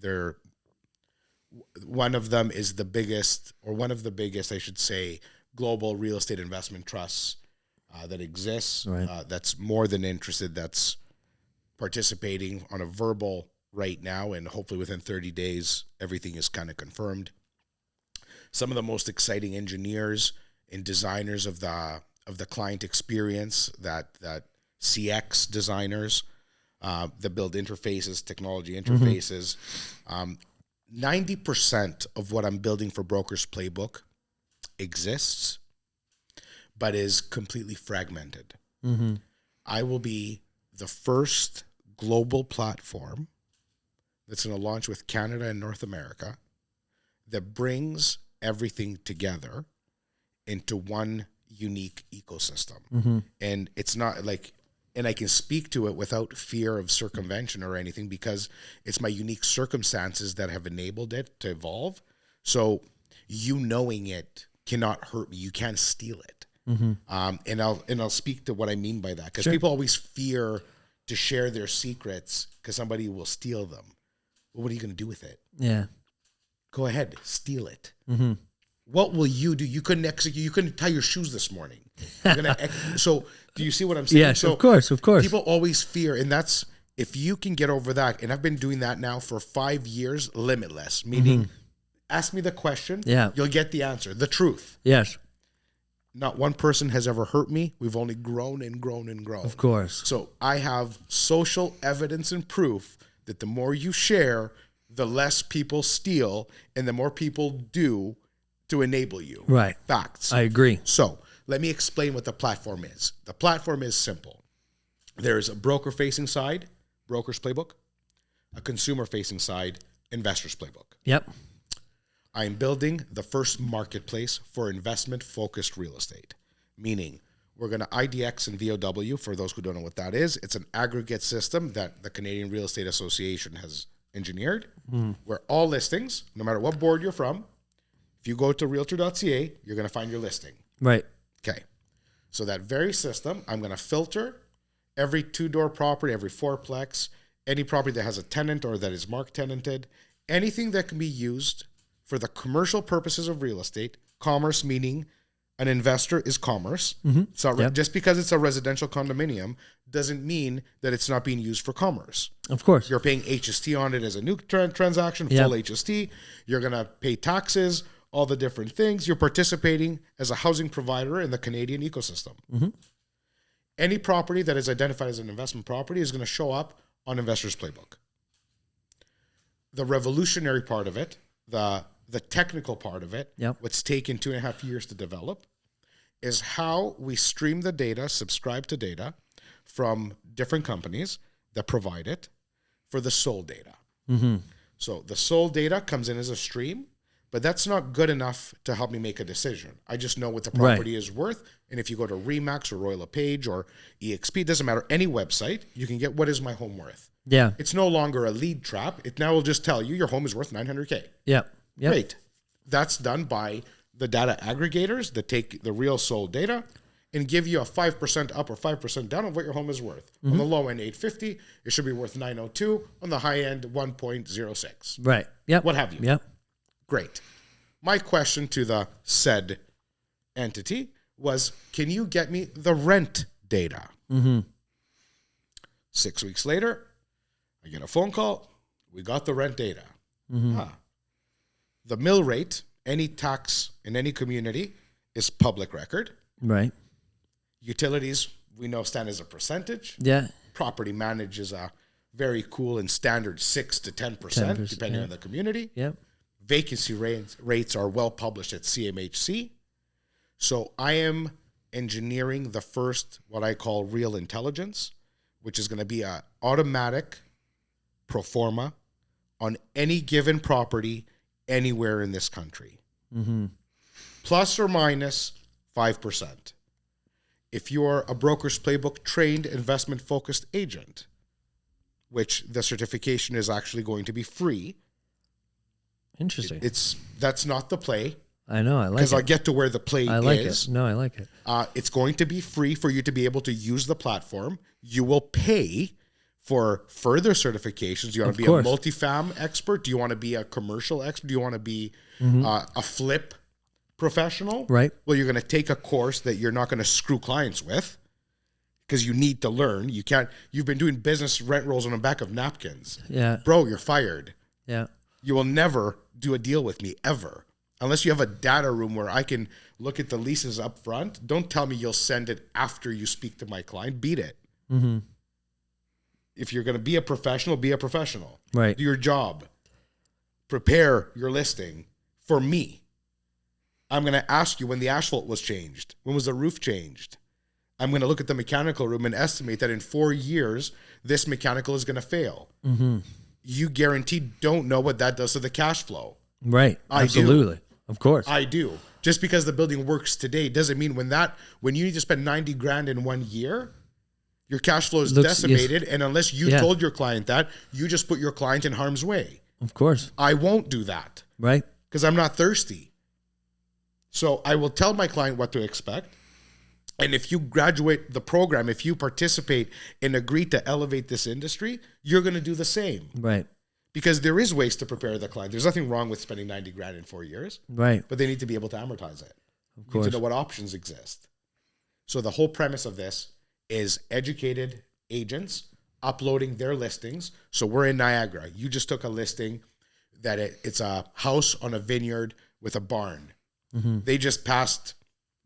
[SPEAKER 1] one of them is the biggest, or one of the biggest, I should say, global real estate investment trusts that exists.
[SPEAKER 2] Right.
[SPEAKER 1] That's more than interested. That's participating on a verbal right now, and hopefully within 30 days, everything is kind of confirmed. Some of the most exciting engineers and designers of the client experience, that CX designers that build interfaces, technology interfaces. 90% of what I'm building for Brokers Playbook exists, but is completely fragmented. I will be the first global platform that's going to launch with Canada and North America that brings everything together into one unique ecosystem. And it's not like, and I can speak to it without fear of circumvention or anything, because it's my unique circumstances that have enabled it to evolve. So you knowing it cannot hurt me. You can't steal it. And I'll speak to what I mean by that, because people always fear to share their secrets because somebody will steal them. Well, what are you going to do with it?
[SPEAKER 2] Yeah.
[SPEAKER 1] Go ahead, steal it. What will you do? You couldn't execute. You couldn't tie your shoes this morning. You're gonna so do you see what I'm saying?
[SPEAKER 2] Yes,
[SPEAKER 1] so
[SPEAKER 2] of course.
[SPEAKER 1] People always fear, and that's, if you can get over that, and I've been doing that now for 5 years, limitless, meaning ask me the question, you'll get the answer, the truth.
[SPEAKER 2] Yes.
[SPEAKER 1] Not one person has ever hurt me. We've only grown and grown and grown.
[SPEAKER 2] Of course.
[SPEAKER 1] So I have social evidence and proof that the more you share, the less people steal, and the more people do to enable you.
[SPEAKER 2] Right.
[SPEAKER 1] Facts.
[SPEAKER 2] I agree.
[SPEAKER 1] So let me explain what the platform is. The platform is simple. There's a broker-facing side, Brokers Playbook, a consumer-facing side, Investors Playbook.
[SPEAKER 2] Yep.
[SPEAKER 1] I'm building the first marketplace for investment-focused real estate, meaning we're going to IDX and VOW. For those who don't know what that is, it's an aggregate system that the Canadian Real Estate Association has engineered, where all listings, no matter what board you're from, if you go to realtor.ca, you're going to find your listing.
[SPEAKER 2] Right.
[SPEAKER 1] Okay. So that very system, I'm going to filter every 2-door property, every 4-plex, any property that has a tenant or that is marked tenanted, anything that can be used for the commercial purposes of real estate. Commerce, meaning an investor is commerce. It's not just because it's a residential condominium doesn't mean that it's not being used for commerce.
[SPEAKER 2] Of course.
[SPEAKER 1] You're paying HST on it as a new transaction, full HST. You're going to pay taxes, all the different things. You're participating as a housing provider in the Canadian ecosystem. Any property that is identified as an investment property is going to show up on Investors Playbook. The revolutionary part of it, the technical part of it, what's taken 2.5 years to develop, is how we stream the data, subscribe to data from different companies that provide it for the sold data. So the sold data comes in as a stream, but that's not good enough to help me make a decision. I just know what the property is worth. And if you go to Remax or Royal LePage or EXP, doesn't matter, any website, you can get what is my home worth.
[SPEAKER 2] Yeah.
[SPEAKER 1] It's no longer a lead trap. It now will just tell you your home is worth $900K.
[SPEAKER 2] Yep.
[SPEAKER 1] Great. That's done by the data aggregators that take the real sold data and give you a 5% up or 5% down of what your home is worth. On the low end, $850. It should be worth $902. On the high end, $1.06.
[SPEAKER 2] Right. Yep.
[SPEAKER 1] What have you.
[SPEAKER 2] Yep.
[SPEAKER 1] Great. My question to the said entity was, can you get me the rent data? 6 weeks later, I get a phone call. We got the rent data. The mill rate, any tax in any community, is public record.
[SPEAKER 2] Right.
[SPEAKER 1] Utilities, we know, stand as a percentage.
[SPEAKER 2] Yeah.
[SPEAKER 1] Property manages a very cool and standard 6 to 10%, depending on the community.
[SPEAKER 2] Yep.
[SPEAKER 1] Vacancy rates are well published at CMHC. So I am engineering the first, what I call real intelligence, which is going to be an automatic pro forma on any given property anywhere in this country. Plus or minus 5%. if you're a Broker's Playbook trained investment focused agent, which the certification is actually going to be free.
[SPEAKER 2] Interesting.
[SPEAKER 1] That's not the play.
[SPEAKER 2] I know. I like it.
[SPEAKER 1] Because I'll get to where the play
[SPEAKER 2] I like
[SPEAKER 1] is.
[SPEAKER 2] it. No, I like it.
[SPEAKER 1] It's going to be free for you to be able to use the platform. You will pay for further certifications. Do you want to be a multifam expert? Do you want to be a commercial expert? Do you want to be a flip professional?
[SPEAKER 2] Right.
[SPEAKER 1] Well, you're going to take a course that you're not going to screw clients with because you need to learn. You've been doing business rent rolls on the back of napkins.
[SPEAKER 2] Yeah.
[SPEAKER 1] Bro, you're fired.
[SPEAKER 2] Yeah.
[SPEAKER 1] You will never do a deal with me ever. Unless you have a data room where I can look at the leases up front. Don't tell me you'll send it after you speak to my client. Beat it.
[SPEAKER 2] Mm-hmm.
[SPEAKER 1] If you're going to be a professional, be a professional.
[SPEAKER 2] Right.
[SPEAKER 1] Do your job. Prepare your listing for me. I'm going to ask you when the asphalt was changed. When was the roof changed? I'm going to look at the mechanical room and estimate that in 4 years, this mechanical is going to fail. Mm-hmm. You guaranteed don't know what that does to the cash flow.
[SPEAKER 2] Right. Absolutely. Of course.
[SPEAKER 1] I do. Just because the building works today doesn't mean when you need to spend 90 grand in 1 year, your cash flow is decimated. Yes. And unless you told your client that, you just put your client in harm's way.
[SPEAKER 2] Of course.
[SPEAKER 1] I won't do that.
[SPEAKER 2] Right.
[SPEAKER 1] Because I'm not thirsty. So I will tell my client what to expect. And if you graduate the program, if you participate and agree to elevate this industry, you're going to do the same.
[SPEAKER 2] Right.
[SPEAKER 1] Because there is ways to prepare the client. There's nothing wrong with spending 90 grand in 4 years.
[SPEAKER 2] Right.
[SPEAKER 1] But they need to be able to amortize it.
[SPEAKER 2] Of course.
[SPEAKER 1] You need to know what options exist. So the whole premise of this is educated agents uploading their listings. So we're in Niagara. You just took a listing that it's a house on a vineyard with a barn. Mm-hmm. They just passed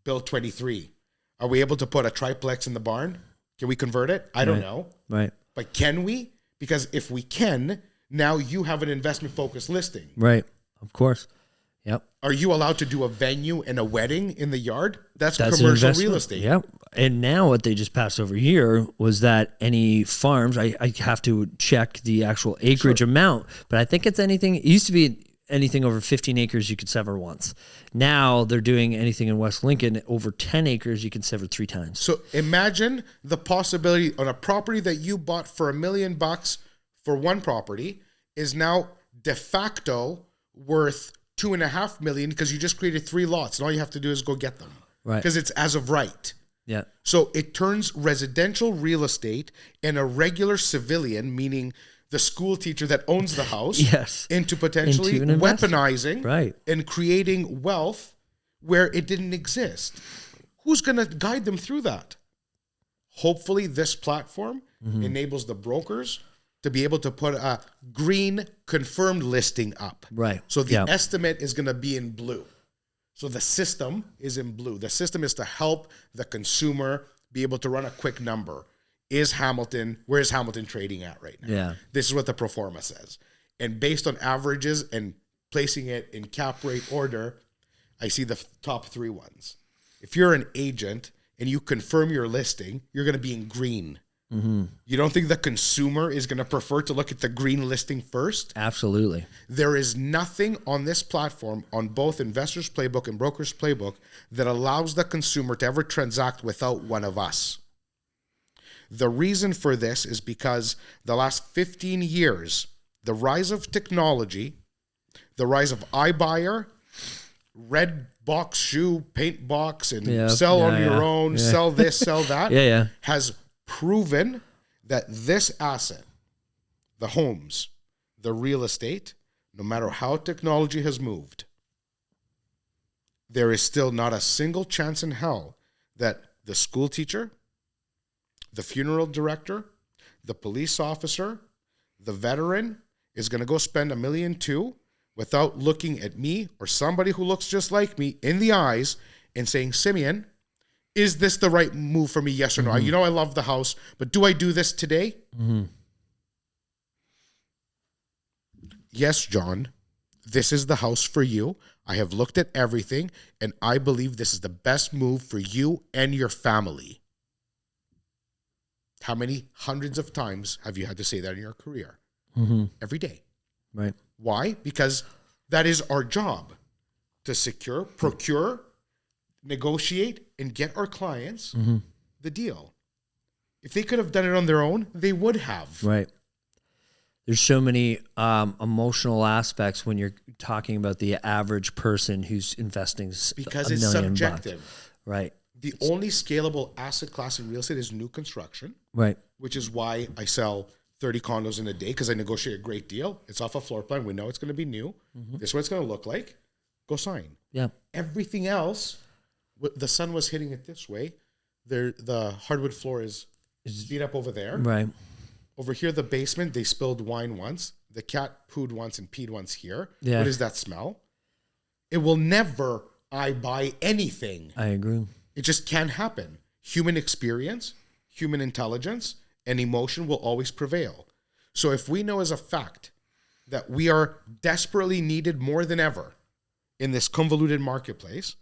[SPEAKER 1] Bill 23. Are we able to put a triplex in the barn? Can we convert it? I don't know.
[SPEAKER 2] Right.
[SPEAKER 1] But can we? Because if we can, now you have an investment-focused listing.
[SPEAKER 2] Right. Of course. Yep.
[SPEAKER 1] Are you allowed to do a venue and a wedding in the yard? That's commercial real estate.
[SPEAKER 2] Yep. And now what they just passed over here was that any farms, I have to check the actual acreage amount, but I think it's anything, it used to be anything over 15 acres you could sever once. Now they're doing anything in West Lincoln over 10 acres you can sever 3 times.
[SPEAKER 1] So imagine the possibility on a property that you bought for $1 million for one property is now de facto worth $2.5 million because you just created 3 lots and all you have to do is go get them.
[SPEAKER 2] Right.
[SPEAKER 1] Because it's as of right.
[SPEAKER 2] Yeah.
[SPEAKER 1] So it turns residential real estate and a regular civilian, meaning the school teacher that owns the house, into potentially weaponizing and creating wealth where it didn't exist. Who's going to guide them through that? Hopefully this platform enables the brokers to be able to put a green confirmed listing up.
[SPEAKER 2] Right.
[SPEAKER 1] So the estimate is going to be in blue. So the system is in blue. The system is to help the consumer be able to run a quick number. Where is Hamilton trading at right now?
[SPEAKER 2] Yeah.
[SPEAKER 1] This is what the pro forma says. And based on averages and placing it in cap rate order, I see the top 3 ones. If you're an agent and you confirm your listing, you're going to be in green. Mm-hmm. You don't think the consumer is going to prefer to look at the green listing first?
[SPEAKER 2] Absolutely.
[SPEAKER 1] There is nothing on this platform, on both Investors Playbook and Brokers Playbook, that allows the consumer to ever transact without one of us. The reason for this is because the last 15 years, the rise of technology, the rise of iBuyer, red box shoe, paint box, and sell on your own, sell this, sell that, has proven that this asset, the homes, the real estate, no matter how technology has moved, there is still not a single chance in hell that the school teacher, the funeral director, the police officer, the veteran is going to go spend $1.2 million without looking at me or somebody who looks just like me in the eyes and saying, Simeon, is this the right move for me? Yes or no? You know, I love the house, but do I do this today? Mm-hmm. Yes, John, this is the house for you. I have looked at everything and I believe this is the best move for you and your family. How many hundreds of times have you had to say that in your career? Mm-hmm. Every day.
[SPEAKER 2] Right.
[SPEAKER 1] Why? Because that is our job, to secure, procure, negotiate, and get our clients the deal. If they could have done it on their own, they would have.
[SPEAKER 2] Right. There's so many emotional aspects when you're talking about the average person who's investing
[SPEAKER 1] because
[SPEAKER 2] $1
[SPEAKER 1] it's
[SPEAKER 2] million
[SPEAKER 1] subjective.
[SPEAKER 2] Bucks. Right.
[SPEAKER 1] The only scalable asset class in real estate is new construction.
[SPEAKER 2] Right.
[SPEAKER 1] Which is why I sell 30 condos in a day, because I negotiate a great deal. It's off a floor plan. We know it's going to be new. This is what it's going to look like. Go sign.
[SPEAKER 2] Yeah.
[SPEAKER 1] Everything else, the sun was hitting it this way. The hardwood floor is beat up over there.
[SPEAKER 2] Right.
[SPEAKER 1] Over here, the basement, they spilled wine once. The cat pooed once and peed once here.
[SPEAKER 2] Yeah.
[SPEAKER 1] What is that smell? It will never, I buy anything.
[SPEAKER 2] I agree.
[SPEAKER 1] It just can't happen. Human experience, human intelligence, and emotion will always prevail. So if we know as a fact that we are desperately needed more than ever in this convoluted marketplace,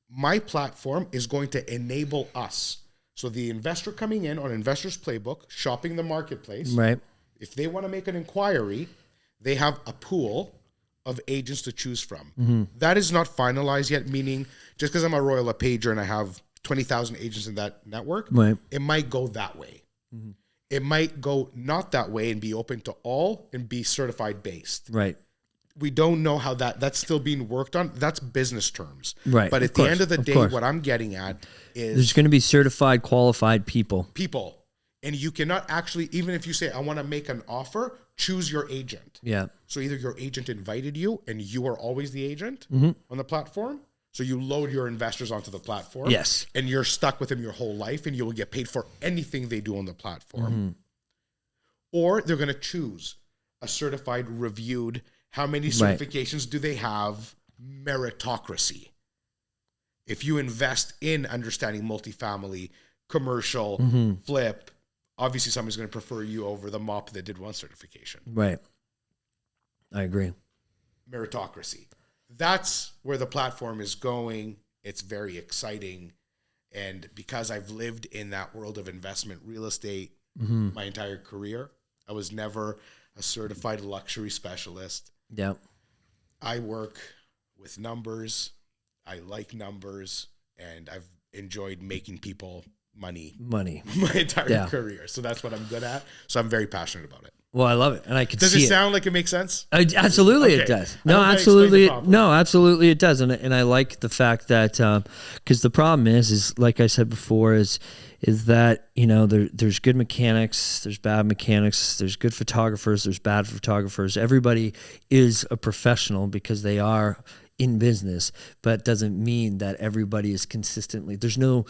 [SPEAKER 1] my platform is going to enable us. So the investor coming in on Investor's Playbook, shopping the marketplace,
[SPEAKER 2] right?
[SPEAKER 1] If they want to make an inquiry, they have a pool of agents to choose from. That is not finalized yet, meaning just because I'm a Royal LePager and I have 20,000 agents in that network,
[SPEAKER 2] right,
[SPEAKER 1] it might go that way. It might go not that way and be open to all and be certified based.
[SPEAKER 2] Right.
[SPEAKER 1] We don't know how that's still being worked on. That's business terms.
[SPEAKER 2] Right.
[SPEAKER 1] But at the end of the day, what I'm getting at is
[SPEAKER 2] there's going to be certified, qualified people.
[SPEAKER 1] And you cannot actually, even if you say, I want to make an offer, choose your agent.
[SPEAKER 2] Yeah.
[SPEAKER 1] So either your agent invited you and you are always the agent on the platform. So you load your investors onto the platform.
[SPEAKER 2] Yes.
[SPEAKER 1] And you're stuck with them your whole life and you will get paid for anything they do on the platform. Or they're going to choose a certified, reviewed. How many certifications do they have? Meritocracy. If you invest in understanding multifamily, commercial, flip, obviously somebody's going to prefer you over the mop that did one certification.
[SPEAKER 2] Right. I agree.
[SPEAKER 1] Meritocracy. That's where the platform is going. It's very exciting. And because I've lived in that world of investment real estate my entire career, I was never a certified luxury specialist.
[SPEAKER 2] Yeah.
[SPEAKER 1] I work with numbers. I like numbers, and I've enjoyed making people money my entire career. So that's what I'm good at. So I'm very passionate about it.
[SPEAKER 2] Well, I love it, and I can see it.
[SPEAKER 1] Does it sound like it makes sense?
[SPEAKER 2] Absolutely, okay. It does. No, absolutely, absolutely, it does. And I like the fact that because the problem is like I said before, is that there's good mechanics, there's bad mechanics, there's good photographers, there's bad photographers. Everybody is a professional because they are in business, but it doesn't mean that everybody is consistently. There's no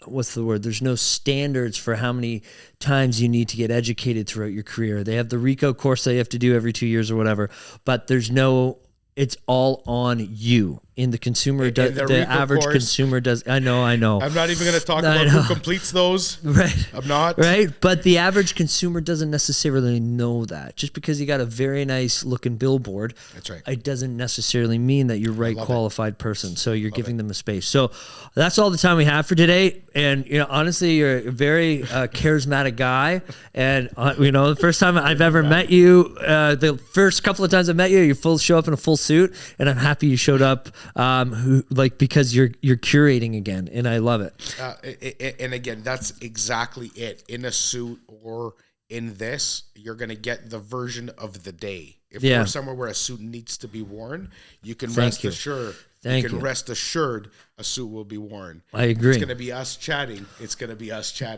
[SPEAKER 2] there's no standards for how many times you need to get educated throughout your career. They have the RICO course that you have to do every 2 years or whatever, but it's all on you. In the consumer, the average consumer does. I know. I'm
[SPEAKER 1] not even going to talk about who completes those.
[SPEAKER 2] Right.
[SPEAKER 1] I'm not.
[SPEAKER 2] Right. But the average consumer doesn't necessarily know that. Just because you got a very nice looking billboard,
[SPEAKER 1] that's right,
[SPEAKER 2] it doesn't necessarily mean that you're qualified person. So you're giving them a space. So that's all the time we have for today. And honestly, you're a very charismatic guy. And the first time I've ever met you, the first couple of times I met you, you show up in a full suit, and I'm happy you showed up. Because you're curating again, and I love it.
[SPEAKER 1] And again, that's exactly it. In a suit or in this, you're going to get the version of the day. If you're somewhere where a suit needs to be worn, you can rest assured. Rest assured a suit will be worn.
[SPEAKER 2] I agree.
[SPEAKER 1] It's going to be us chatting.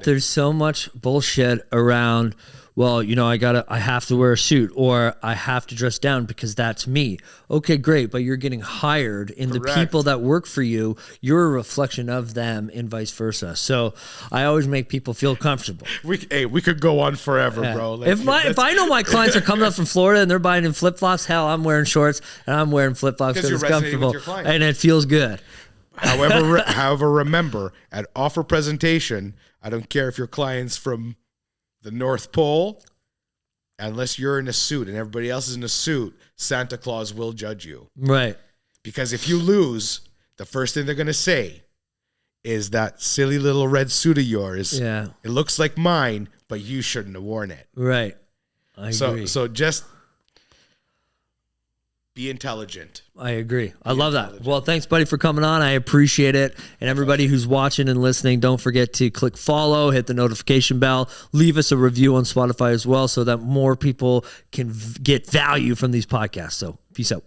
[SPEAKER 2] There's so much bullshit around. Well, I have to wear a suit, or I have to dress down because that's me. Okay, great. But you're getting hired, and the people that work for you, you're a reflection of them, and vice versa. So I always make people feel comfortable.
[SPEAKER 1] We could go on forever, bro.
[SPEAKER 2] If I know my clients are coming up from Florida and they're buying in flip-flops, hell, I'm wearing shorts and I'm wearing flip-flops because it's comfortable and it feels good.
[SPEAKER 1] However, remember, at offer presentation, I don't care if your client's from the North Pole, unless you're in a suit and everybody else is in a suit, Santa Claus will judge you.
[SPEAKER 2] Right.
[SPEAKER 1] Because if you lose, the first thing they're going to say is that silly little red suit of yours.
[SPEAKER 2] Yeah.
[SPEAKER 1] It looks like mine, but you shouldn't have worn it.
[SPEAKER 2] Right. I agree.
[SPEAKER 1] So just Be intelligent.
[SPEAKER 2] I agree. I love that. Well, thanks, buddy, for coming on. I appreciate it. And everybody who's watching and listening, don't forget to click follow, hit the notification bell, leave us a review on Spotify as well so that more people can get value from these podcasts. So peace out.